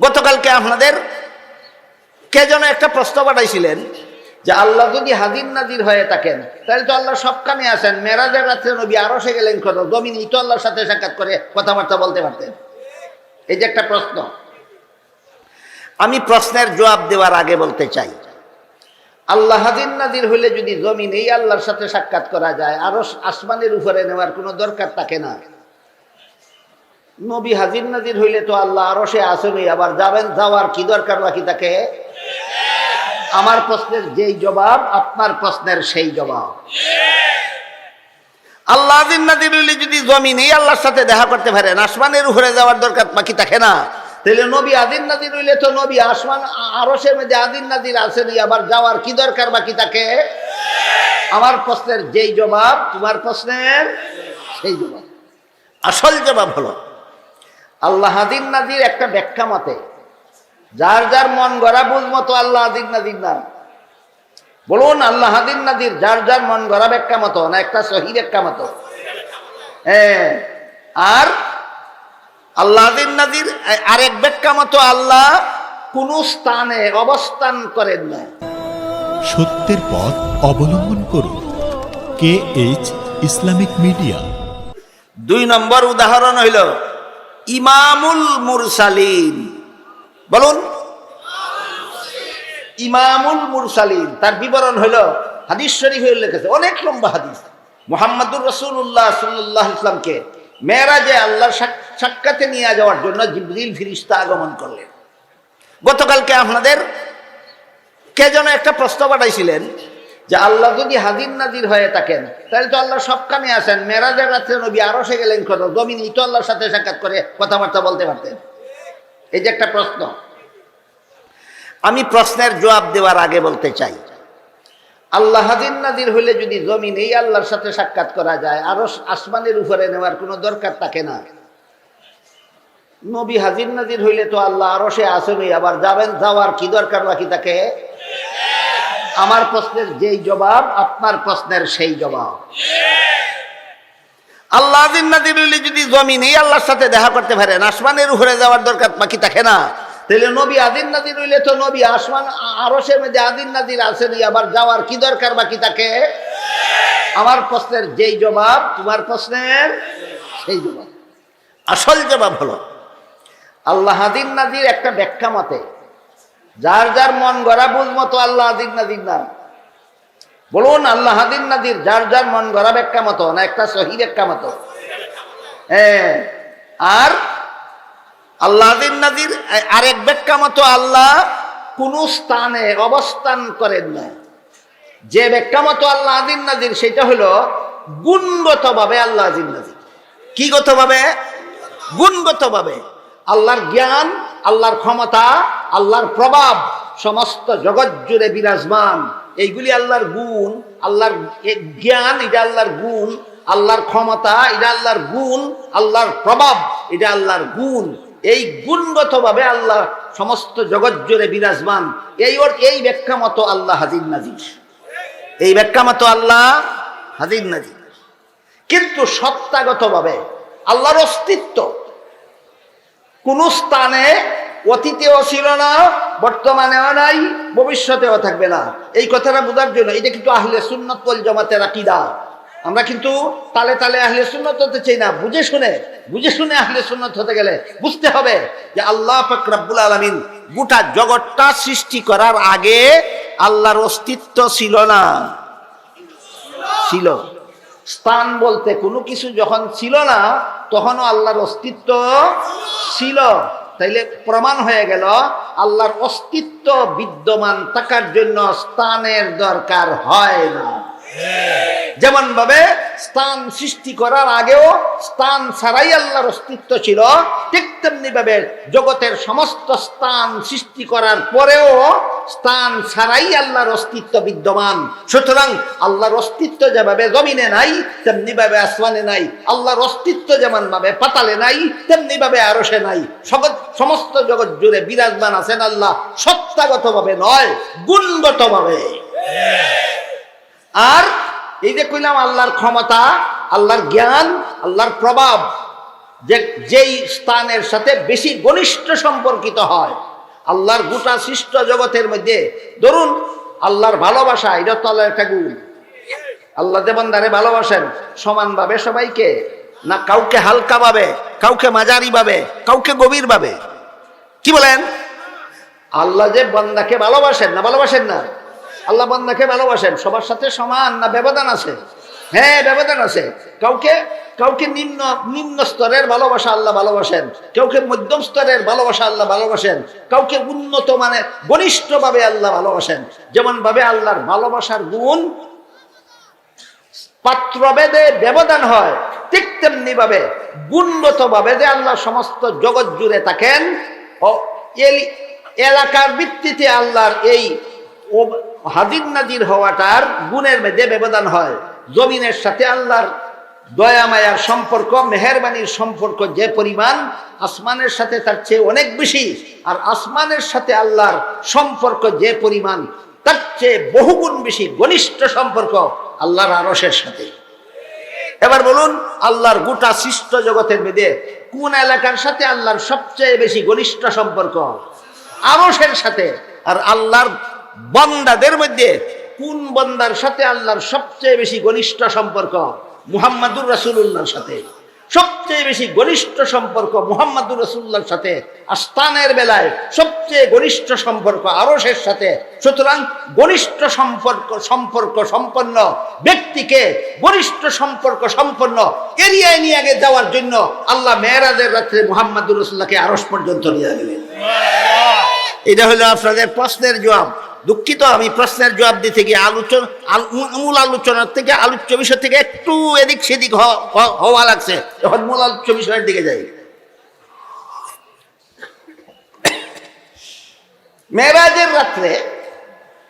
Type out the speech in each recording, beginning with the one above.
গতকালকে আপনাদের কে যেন একটা প্রশ্ন পাঠাইছিলেন যে আল্লাহ যদি হাজির নাজির হয়ে থাকেন তাহলে তো আল্লাহ সবখানে আছেন, মেরাজের রাত্রে নবী আরশে গেলেন কত, জমিনেই তো আল্লাহর সাথে সাক্ষাৎ করে কথাবার্তা বলতে পারতেন। এই যে একটা প্রশ্ন, আমি প্রশ্নের জবাব দেওয়ার আগে বলতে চাই, আল্লাহ হাজির নাজির হইলে যদি জমিনেই আল্লাহর সাথে সাক্ষাৎ করা যায়, আরশ আসমানের উপরে নেওয়ার কোনো দরকার থাকে না। নবী হাজির নাজির হইলে তো আল্লাহ আরশে আসেনই, আবার যাবেন, যাওয়ার কি দরকার বাকি থাকে? আমার প্রশ্নের যেই জবাব আপনার প্রশ্নের সেই জবাব। আল্লাহ হাজির নাজির হইলে যদি জমিনেই আল্লাহর সাথে দেখা করতে পারেন, আসমানের উপরে যাওয়ার দরকার বাকি থাকে না। তাহলে নবী হাজির নাজির হইলে তো নবী আসমান আরশের মধ্যে হাজির নাজির আসেনই, আবার যাওয়ার কি দরকার বাকি থাকে? আমার প্রশ্নের যেই জবাব তোমার প্রশ্নের সেই জবাব। আসল জবাব হলো আল্লাহ হাজির নাজির একটা ব্যাখ্যা মতে, যার যার মন গড়া বুঝ মতো আল্লাহ হাজির নাজির না। বলুন, আল্লাহ হাজির নাজির যার যার মন গড়া ব্যাখ্যা মতো না একটা সহি ব্যাখ্যা মতো? হ্যাঁ। আর আল্লাহ হাজির নাজির আরেক ব্যাখ্যা মতো, আল্লাহ কোন স্থানে অবস্থান করেন না। সত্যের পথ অবলম্বন করুন। KH Islamic media. 2 নম্বর উদাহরণ হইল ইমামুল মুরসালিন। বলুন, ইমামুল মুরসালিন, তার বিবরণ হইল হাদিস শরীফে উল্লেখ আছে, অনেক লম্বা হাদিস। মুহাম্মদুর রাসূলুল্লাহ সাল্লাল্লাহু আলাইহি ওয়াসাল্লামকে মেরাজে আল্লাহর সাক্ষাতে নিয়ে যাওয়ার জন্য জিবরিল ফেরেশতা আগমন করলেন। গতকালকে আপনাদের কে যেন একটা প্রশ্ন পাঠাইছিলেন যে আল্লাহ যদি হাজির নাজির হয়ে থাকেন তাহলে তো আল্লাহ সবখানে আছেন, মেরাজের রাত্রে নবী আরশে গেলেন কত, জমিনেই তো আল্লাহর সাথে সাক্ষাৎ করে কথাবার্তা বলতে পারতেন। এই যে একটা প্রশ্ন, আমি প্রশ্নের জবাব দেওয়ার আগে বলতে চাই, আল্লাহ হাজির নাজির হইলে যদি জমিনেই আল্লাহর সাথে সাক্ষাৎ করা যায়, আরশ আসমানের উপরে নেওয়ার কোনো দরকার থাকে না। নবী হাজির নাজির হইলে তো আল্লাহ আরশে আসেনই, আবার যাবেন, যাওয়ার কি দরকার বাকি থাকে? আমার প্রশ্নের যেই জবাব আপনার প্রশ্নের সেই জবাব। আল্লাহ হাজির নাজির হইলে যদি জমিনেই আল্লাহর সাথে দেখা করতে পারেন, আসমানের উপরে যাওয়ার দরকার বাকি থাকে না। তাহলে নবী হাজির নাজির হইলে তো নবী আসমান আরশের মধ্যে হাজির নাজির আসেনই, আবার যাওয়ার কি দরকার বাকি থাকে? আমার প্রশ্নের যেই জবাব তোমার প্রশ্নের সেই জবাব। আসল জবাব হলো আল্লাহ হাজির নাজির একটা ব্যাখ্যা মতে, যার যার মন গড়া বুঝ মতো আল্লাহ হাজির নাজির না। বলুন, আল্লাহ হাজির নাজির যার যার মন গড়া ব্যাখ্যা মতো না একটা সহি ব্যাখ্যা মতো? হ্যাঁ। আর আল্লাহ হাজির নাজির আরেক ব্যাখ্যা মতো, আল্লাহ কোন স্থানে অবস্থান করেন না। যে ব্যাখ্যা মতো আল্লাহ হাজির নাজির সেটা হলো গুণগতভাবে আল্লাহ হাজির নাজির। কি গতভাবে? গুণগতভাবে। আল্লাহর জ্ঞান, আল্লাহর ক্ষমতা, আল্লাহর প্রভাব সমস্ত জগৎ জুড়ে বিরাজমান। এইগুলি আল্লাহর গুণ। আল্লাহর জ্ঞান এটা আল্লাহর গুণ, আল্লাহর ক্ষমতা এটা আল্লাহর গুণ, আল্লাহর প্রভাব এটা আল্লাহর গুণ। এই গুণগতভাবে আল্লাহ সমস্ত জগৎ জুড়ে বিরাজমান। এই ব্যাখ্যা মতো আল্লাহ হাজির নাজির। এই ব্যাখ্যা মতো আল্লাহ হাজির নাজির। কিন্তু সত্তাগতভাবে আল্লাহর অস্তিত্ব কোন স্থানে অতীতেও ছিল না, বর্তমানেও নাই, ভবিষ্যতেও থাকবে না। এই কথাটা বোঝার জন্য এটা কিন্তু আহলে সুন্নাত ওয়াল জামাতের আকীদা। আমরা কিন্তু তালে তালে আহলে সুন্নাত হতে চাই না। বুঝে শুনে আহলে সুন্নাত হতে গেলে বুঝতে হবে যে আল্লাহ পাক রব্বুল আলামিন গোটা জগৎটা সৃষ্টি করার আগে আল্লাহর অস্তিত্ব ছিল না, ছিল। স্থান বলতে কোনো কিছু যখন ছিল না তখনও আল্লাহর অস্তিত্ব ছিল। তাইলে প্রমাণ হয়ে গেল আল্লাহর অস্তিত্ব বিদ্যমান থাকার জন্য স্থানের দরকার হয় না। যেমন ভাবে স্থান সৃষ্টি করার আগেও স্থান ছাড়াই আল্লাহর অস্তিত্ব ছিল, ঠিক তেমনি ভাবে জগতের সমস্ত স্থান সৃষ্টি করার পরেও স্থান ছাড়াই আল্লাহর অস্তিত্ব বিদ্যমান। সুতরাং আল্লাহর অস্তিত্ব যেভাবে জমিনে নাই তেমনি ভাবে আসমানে নাই, আল্লাহর অস্তিত্ব যেমন ভাবে পাতালে নাই তেমনি ভাবে আরশে নাই। সমস্ত জগৎ জুড়ে বিরাজমান আছেন আল্লাহ, সত্তাগত ভাবে নয়, গুণগত ভাবে। আর এই যে কইলাম আল্লাহর ক্ষমতা, আল্লাহর জ্ঞান, আল্লাহর প্রভাব, যে যেই স্থানের সাথে বেশি ঘনিষ্ঠ সম্পর্কিত হয় আল্লাহর গোটা সৃষ্ট জগতের মধ্যে। ধরুন আল্লাহর ভালোবাসা, এটা তো আল্লাহর একটা গুণ। আল্লাহ যে বান্দারে ভালোবাসেন সমানভাবে সবাইকে, না কাউকে হালকা ভাবে, কাউকে মাঝারি ভাবে, কাউকে গভীর ভাবে? কি বলেন? আল্লাহ যে বান্দাকে ভালোবাসেন, না ভালোবাসেন না? আল্লাহ বান্দাকে ভালোবাসেন, সবার সাথে সমান না ব্যবধান আছে? হ্যাঁ, ব্যবধান আছে। কাউকে কাউকে নিম্ন স্তরের ভালোবাসা আল্লাহ ভালোবাসেন, কাউকে মধ্যম স্তরের ভালোবাসা আল্লাহ ভালোবাসেন, কাউকে উন্নত মানে ঘনিষ্ঠ ভাবে আল্লাহ ভালোবাসেন। যেমন ভাবে আল্লাহর ভালোবাসার গুণ পাত্রভেদে ব্যবধান হয়, ঠিক তেমনি ভাবে গুণগত ভাবে যে আল্লাহ সমস্ত জগৎ জুড়ে থাকেন ও এই এলাকার ভিত্তিতে আল্লাহর এই হাজির নাজির হওয়াটার গুণের মধ্যে ব্যবধান হয়। জমিনের সাথে আল্লাহর দয়া মায়ার সম্পর্ক, মেহেরবানির সম্পর্ক যে পরিমাণ, আসমানের সাথে তার চেয়ে অনেক বেশি। আর আসমানের সাথে আল্লাহর সম্পর্ক যে পরিমাণ, তার চেয়ে বহুগুণ বেশি ঘনিষ্ঠ সম্পর্ক আল্লাহর আরশের সাথে। এবার বলুন, আল্লাহর গোটা সৃষ্ট জগতের মধ্যে কোন এলাকার সাথে আল্লাহর সবচেয়ে বেশি ঘনিষ্ঠ সম্পর্ক? আরশের সাথে। আর আল্লাহর বান্দাদের মধ্যে কোন বান্দার সাথে আল্লাহর সবচেয়ে বেশি ঘনিষ্ঠ সম্পর্ক? মুহাম্মাদুর রাসূলুল্লাহর সাথে সবচেয়ে বেশি ঘনিষ্ঠ সম্পর্ক মুহাম্মাদুর রাসূলুল্লাহর সাথে। আস্থানের বেলায় সবচেয়ে ঘনিষ্ঠ সম্পর্ক আরশের সাথে। সুতরাং ঘনিষ্ঠ সম্পর্ক সম্পন্ন ব্যক্তিকে ঘনিষ্ঠ সম্পর্ক সম্পন্ন এরিয়ায় নিয়ে আগে যাওয়ার জন্য আল্লাহ মেরাজের রাত্রে মুহাম্মাদুর রাসূলুল্লাহকে আরশ পর্যন্ত নিয়ে গেলেন। এটা হলো আপনাদের প্রশ্নের জবাব। দুঃখিত, আমি প্রশ্নের জবাব দিতে গিয়ে মূল আলোচনার থেকে আলোচ্য বিষয় থেকে একটু এদিক সেদিক হওয়া লাগছে। এখন মূল আলোচ্য বিষয়ের দিকে যাই। মেরাজের রাত্রে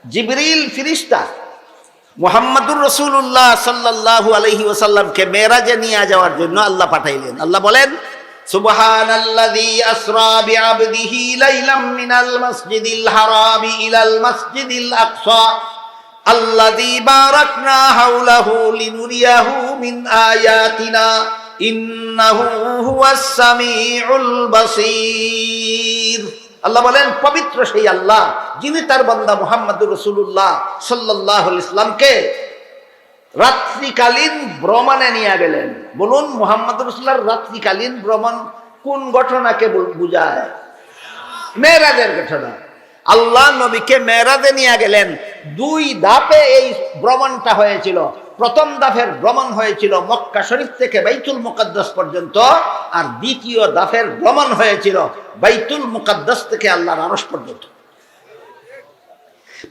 জিবরিল ফেরেশতা মুহাম্মাদুর রাসূলুল্লাহ সাল্লাল্লাহু আলাইহি ওয়াসাল্লামকে মেরাজে নিয়ে যাওয়ার জন্য আল্লাহ পাঠাইলেন। আল্লাহ বলেন, সুবহানাল্লাযী আসরা বিআবদিহি লাইলাম মিনাল মাসজিদিল হারামি ইলাল মাসজিদিল আকসা আল্লাযী বারাকনা হাওলাহু লিনুরিয়াহু মিন আয়াতিনা ইন্নাহু হুয়াস সামিউল বাসীর। আল্লাহ বলেন, পবিত্র সেই আল্লাহ যিনি তার বান্দা মুহাম্মাদুর রাসূলুল্লাহ সাল্লাল্লাহু আলাইহি ওয়াসাল্লামকে রাত্রিকালীন ভ্রমণে নিয়ে গেলেন। বলুন, মুহাম্মাদুর রাসূলুল্লাহর রাত্রিকালীন ভ্রমণ কোন ঘটনাকে বোঝায়? মেরাজের ঘটনা। আল্লাহ নবীকে মেরাজে নিয়ে গেলেন। দুই ধাপে এই ভ্রমণটা হয়েছিল। প্রথম ধাপের ভ্রমণ হয়েছিল মক্কা শরীফ থেকে বাইতুল মুকাদ্দাস পর্যন্ত, আর দ্বিতীয় ধাপের ভ্রমণ হয়েছিল বাইতুল মুকাদ্দাস থেকে আল্লাহর আরশ পর্যন্ত।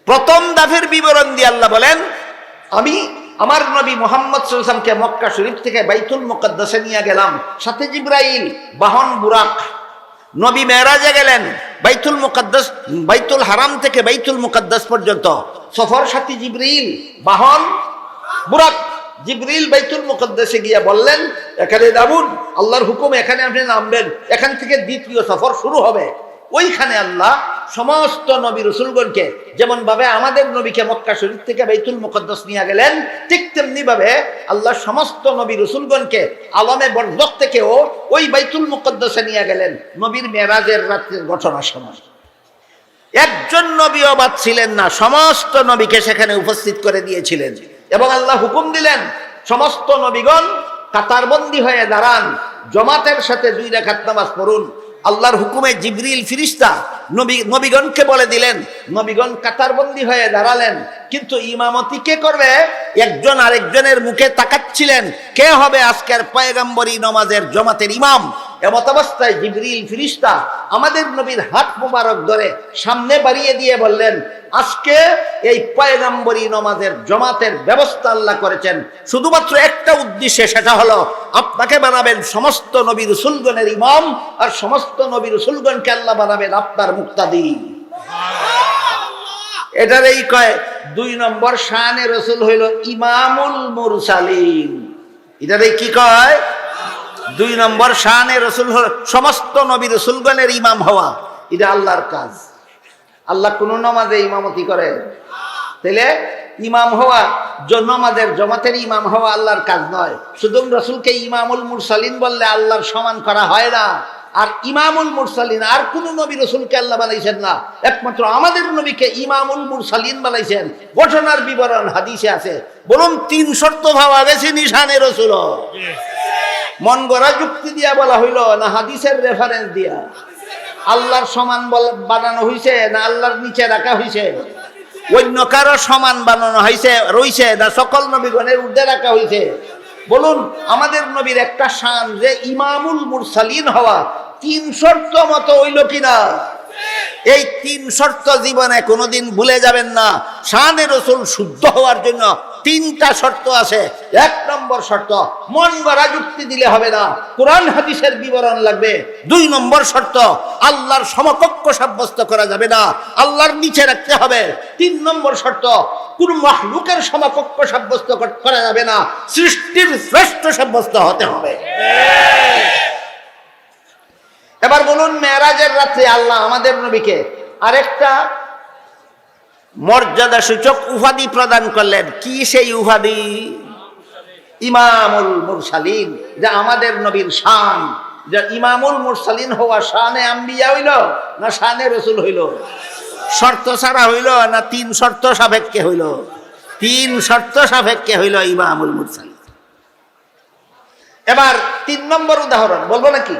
প্রথম ধাপের বিবরণ দিয়ে আল্লাহ বলেন, আমি আমার নবী মুহাম্মদ সাল্লাল্লাহু আলাইহি ওয়াসাল্লামকে মক্কা শরীফ থেকে বাইতুল মুকাদ্দাসে নিয়ে গেলাম, সাথে জিবরাইল বাহন বুরাক। নবী মেরাজে গেলেন বাইতুল মুকাদ্দাস, বাইতুল হারাম থেকে বাইতুল মুকাদ্দাস পর্যন্ত। সফর সাথী জিবরিল, বাহন বুরাক। জিবরিল বাইতুল মুকাদ্দাসে গিয়ে বললেন, এখানে নামুন, আল্লাহর হুকুম, এখানে আপনি নামবেন, এখান থেকে দ্বিতীয় সফর শুরু হবে। ওইখানে আল্লাহ সমস্ত নবী রাসূলগণকে যেমন ভাবে আমাদের নবীকে মক্কা শরীফ থেকে বাইতুল মুকাদ্দাস নিয়ে গেলেন, ঠিক তেমনি ভাবে আল্লাহ সমস্ত নবী রাসূলগণকে আলমে বরজখ থেকেও ওই বাইতুল মুকাদ্দাসে নিয়ে গেলেন নবীর মেরাজের রাতের ঘটনার সময়। একজন নবীও বাদ ছিলেন না, সমস্ত নবীকে সেখানে উপস্থিত করে দিয়েছিলেন। এবং আল্লাহ হুকুম দিলেন, সমস্ত নবীগণ কাতারবন্দি হয়ে দাঁড়ান, জমাতের সাথে 2 রাকাত নামাজ পড়ুন। আল্লাহর হুকুমে জিবরিল ফেরেশতা নবীগণকে বলে দিলেন। নবীগণ কাতারবন্দি হয়ে দাঁড়ালেন, কিন্তু ইমামতি কে করবে? একজন আরেকজনের মুখে তাকাচ্ছিলেন, কে হবে আজকের পয়গম্বরী নামাজের জমাতের ইমাম। এমত অবস্থায় জিবরিল ফেরেশতা আমাদের নবীর হাত মোবারক ধরে সামনে বাড়িয়ে দিয়ে বললেন, আজকে এই পয়গম্বরী নামাজের জমাতের ব্যবস্থা আল্লাহ করেছেন শুধুমাত্র একটা উদ্দেশ্যে, সেটা হলো আপনাকে বানাবেন সমস্ত নবী রাসূলগণের ইমাম, আর সমস্ত নবী রাসূলগণকে আল্লাহ বানাবেন আপনার মুক্তাদি। এটার এই কয় 2 নম্বর শানে রাসূল হইল ইমামুল মুরসালিন। এটার এই কি কয়? 2 নম্বর শানে রাসূল হল সমস্ত নবী রাসূলগণের ইমাম হওয়া। এটা আল্লাহর কাজ। আল্লাহ কোন নামাজে ইমামতি করে? তাহলে ইমাম হওয়া নামাজের জমাতের ইমাম হওয়া আল্লাহর কাজ নয়। শুধু রসুলকে ইমামুল মুরসালিন বললে আল্লাহর সমান করা হয় না। আর ইমামুল মুরসালিন আর কোন নবী রসুলকে আল্লাহ বানাইছেন না, একমাত্র আমাদের নবীকে ইমামুল মুরসালিন বানাইছেন। ঘটনার বিবরণ হাদিসে আছে। বলুন 3 শর্ত ভাবা গেছে নিশানে রসুল? মন গড়া যুক্তি দিয়া বলা হইল না হাদিসের রেফারেন্স দিয়া? আল্লাহর সমান বানানো হইছে না আল্লাহর নিচে রাখা হইছে? অন্য কারো সমান বানানো হয়েছে রইছে না সকল নবীগণের ঊর্ধ্বে রাখা হয়েছে? বলুন আমাদের নবীর একটা শান যে ইমামুল মুরসালিন হওয়া, 3 শর্ত মতো হইল কিনা? এই 3 শর্ত জীবনে কোনোদিন ভুলে যাবেন না। শানে রসুল শুদ্ধ হওয়ার জন্য 3টা শর্ত আছে। 1 নম্বর শর্ত, মন গড়া যুক্তি দিলে হবে না, কোরআন হাদিসের বিবরণ লাগবে। 2 নম্বর শর্ত, আল্লাহর সমকক্ষ সাব্যস্ত করা যাবে না, আল্লাহর নিচে রাখতে হবে। 3 নম্বর শর্ত, কোন মাখলুকের সমকক্ষ সাব্যস্ত করা যাবে না, সৃষ্টির শ্রেষ্ঠ সাব্যস্ত হতে হবে। এবার বলুন মেরাজের রাত্রে আল্লাহ আমাদের নবীকে আরেকটা মর্যাদা সূচক উপাধি প্রদান করলেন। কি সেই উপাধি? ইমামুল মুরসালিন। যা আমাদের নবীর শান, যে ইমামুল মুরসালিন হওয়া শানে আম্বিয়া হইল না শানে রসুল হইল? শর্ত ছাড়া হইল না 3 শর্ত সাপেক্ষে হইল? 3 শর্ত সাপেক্ষে হইল ইমামুল মুরসালিন। এবার 3 নম্বর উদাহরণ বলবো নাকি?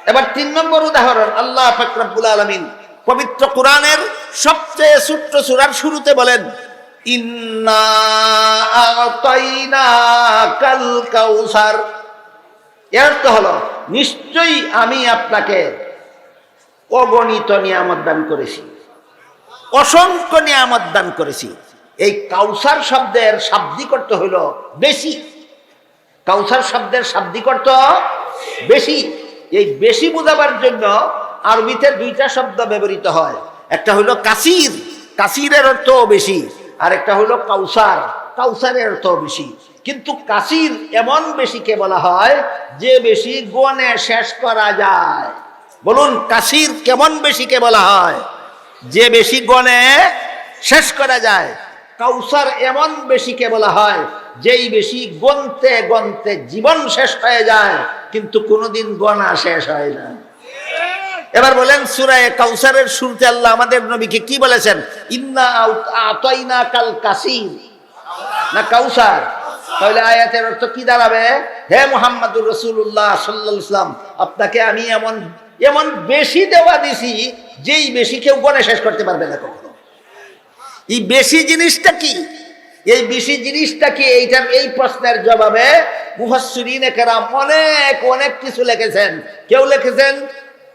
এবার 3 নম্বর উদাহরণ আল্লাহ পাক রব্বুল আলামিন পবিত্র কোরআনের সবচেয়ে ছোট্ট সূরার শুরুতে বলেন, ইন্না আ'তাইনাকাল কাউসার। এর অর্থ হলো নিশ্চয়ই আমি আপনাকে অগণিত নিয়ামত দান করেছি, অসংখ্য নিয়ামত দান করেছি। এই কাউসার শব্দের শাব্দিক অর্থ হইল বেশি। কাউসার শব্দের শাব্দিক অর্থ বেশি। এই বেশি বোঝাবার জন্য আরবিতে 2টা শব্দ ব্যবহৃত হয়। একটা হইল কাসির, কাসিরের অর্থ বেশি, আর একটা হইল কাউসার, কাউসারের অর্থ বেশি। কিন্তু কাসির এমন বেশিকে বলা হয় যে বেশি গণে শেষ করা যায়। বলুন কাসির কেমন বেশিকে বলা হয়? যে বেশি গণে শেষ করা যায়। কাউসার এমন বেশিকে বলা হয় যেই বেশি গণতে গণতে জীবন শেষ হয়ে যায় কিন্তু কোনোদিন গণা শেষ হয় না। এবার বলেন সূরা কাউসারের শুরুতে আল্লাহ আমাদের নবীকে কি বলেছেন? ইন্না আ'তাইনাকাল কাসির না কাউসার? তাহলে আয়াতের অর্থ কি দাঁড়াবে? হে মুহাম্মদুর রাসূলুল্লাহ সাল্লাল্লাহু আলাইহি ওয়াসাল্লাম, আপনাকে আমি এমন এমন বেশি দেওয়া দিছি যেই বেশি কেউ গণে শেষ করতে পারবে না কখনো। এই বেশি জিনিসটা কি? এই বেশি জিনিসটা কি? এইটার এই প্রশ্নের জবাবে মুফাসসিরিনে কেরাম অনেক অনেক কিছু লিখেছেন। কেউ লিখেছেন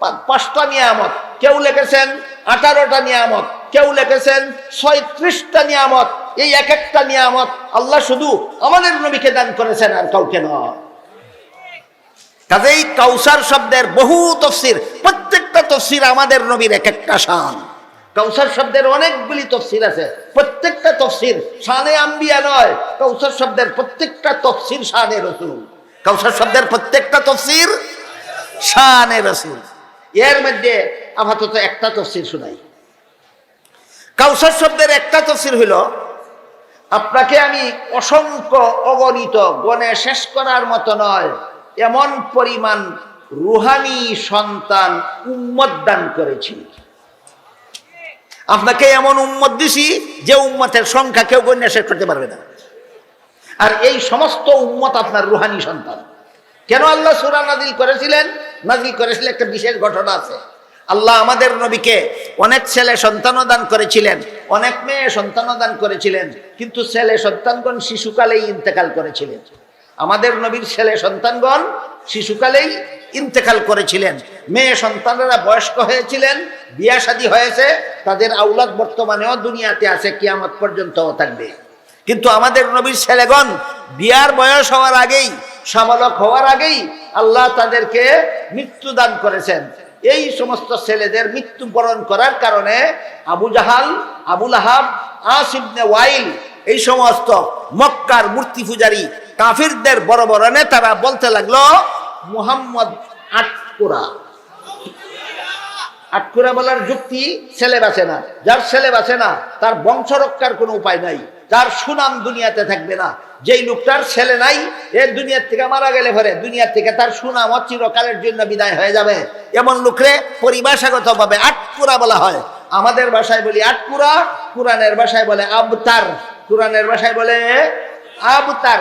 5টা নিয়ামত, কেউ লিখেছেন 18টা নিয়ামত, কেউ লিখেছেন 36টা নিয়ামত। এই এক একটা নিয়ামত আল্লাহ শুধু আমাদের নবীকে দান করেছেন, আর কাউকে নয়। কাজেই কাউসার শব্দের বহু তাফসীর, প্রত্যেকটা তাফসীর আমাদের নবীর এক একটা শান। কাউসার শব্দের অনেকগুলি তাফসীর আছে, প্রত্যেকটা তাফসীর শানে আম্বিয়া নয়। কাউসার শব্দের প্রত্যেকটা তাফসীর শানে রাসূল। কাউসার শব্দের প্রত্যেকটা তাফসীর শানে রাসূল। এর মধ্যে আপাতত একটা তাফসীর শোনাই। কাউসার শব্দের একটা তাফসীর হলো, আপনাকে আমি অসংখ্য অগণিত গণে শেষ করার মতো নয় এমন পরিমাণ রুহানি সন্তান উম্মত দান করেছি। আপনাকে এমন উম্মত দিছি যে উম্মতের সংখ্যা কেউ গণে শেষ করতে পারবে না। আর এই সমস্ত উম্মত আপনার রুহানি সন্তান। কেন আল্লাহ সূরা নাজিল করেছিলেন? নাজিল করেছিলেন একটা বিশেষ ঘটনা আছে। আল্লাহ আমাদের নবীকে অনেক ছেলে সন্তানও দান করেছিলেন, অনেক মেয়ে সন্তানও দান করেছিলেন, কিন্তু ছেলে সন্তানগণ শিশুকালেই ইন্তেকাল করেছিলেন। আমাদের নবীর ছেলে সন্তানগণ শিশুকালেই ইন্তেকাল করেছিলেন। মেয়ে সন্তানেরা বয়স্ক হয়েছিলেন, বিয়া শাদী হয়েছে, তাদের আওলাদ বর্তমানেও দুনিয়াতে আছে, কিয়ামত পর্যন্তও থাকবে। কিন্তু আমাদের নবীর ছেলেগণ বিয়ার বয়স হওয়ার আগেই, সাবালক হওয়ার আগেই আল্লাহ তাদেরকে মৃত্যু দান করেছেন। এই সমস্ত ছেলেদের মৃত্যুবরণ করার কারণে আবু জাহাল, আবু লাহাব, আস ইবনে ওয়াইল, এই সমস্ত মক্কার মূর্তি পূজারী কাফিরদের বড় বড় নেতারা বলতে লাগলো, মুহাম্মদ আটপোড়া, আটকুরা বলার যুক্তি, ছেলে বাঁচে না। যার ছেলে বাঁচে না তার বংশ রক্ষার কোনো উপায় নাই, তার সুনাম দুনিয়াতে থাকবে না। যেই লোকটার ছেলে নাই, এ দুনিয়ার থেকে মারা গেলে পরে দুনিয়ার থেকে তার সুনাম চিরকালের জন্য বিদায় হয়ে যাবে। এমন লোকরে পরিভাষাগত ভাবে আটকুরা বলা হয়। আমাদের ভাষায় বলি আটকুরা, কোরআনের ভাষায় বলে আবতার। কোরআনের ভাষায় বলে আবতার।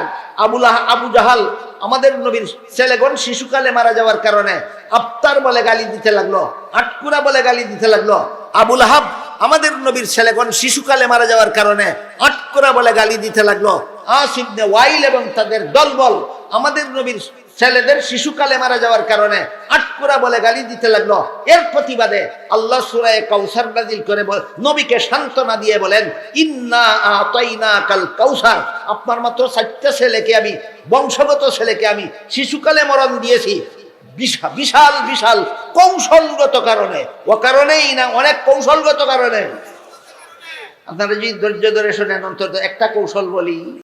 আবু জাহাল আমাদের নবীর ছেলেগণ শিশুকালে মারা যাওয়ার কারণে আবতার বলে গালি দিতে লাগলো, আটকুরা বলে গালি দিতে লাগলো। আবুল আহাব আমাদের নবীর ছেলেগণ শিশুকালে মারা যাওয়ার কারণে আটকুরা বলে গালি দিতে লাগলো। আস ইবনে ওয়াইল এবং তাদের দলবল আমাদের নবীর ছেলেদের শিশুকালে মারা যাওয়ার কারণে আটকুরা বলে গালি দিতে লাগলো। এর প্রতিবাদে আল্লাহ সূরা কাউসার নাযিল করে নবীকে সান্ত্বনা দিয়ে বলেন, ইন্না আতাইনাকাল কাউসার, আপনার মাত্র 4টা ছেলেকে আমি, বংশগত ছেলেকে আমি শিশুকালে মরণ দিয়েছি বিশাল বিশাল কৌশলগত কারণে। ও কারণেই না, অনেক কৌশলগত কারণে। আপনারা যদি ধৈর্য ধরে শোনেন, অন্তত একটা কৌশল বলি।